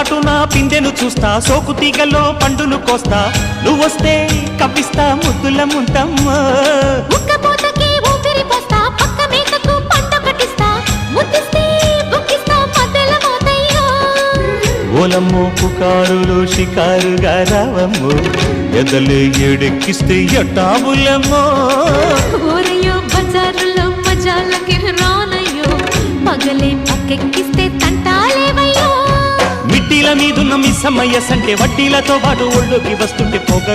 చాటున పిందెను చూస్తా, సోకు తీగలో పండును కోస్తా, నువ్వొస్తే కప్పిస్తా ముద్దుల ముంతమ్మ. ఉక్కపోతకి ఊపిరి పోస్తా, పక్క మేకకు పంట కట్టిస్తా, ముద్దిస్తే బుక్కిస్తా మధ్యల మోతయ్యో. ఓలమ్మో పుకారులు షికారుగా రావమ్మో, ఎదలే ఏడెక్కిస్తే ఎట్టాబులమ్మో. ఊరయ్యో బజారులో మజాలకి రానయ్యో, పగలే పక్కెక్కిస్తే తంటాలేవయ్యో. మిట్టిల మీదున్న మిస్సమ్మయ్య సంటే వడ్డీలతో పాటు ఒళ్ళోకి వస్తుంటే పోగ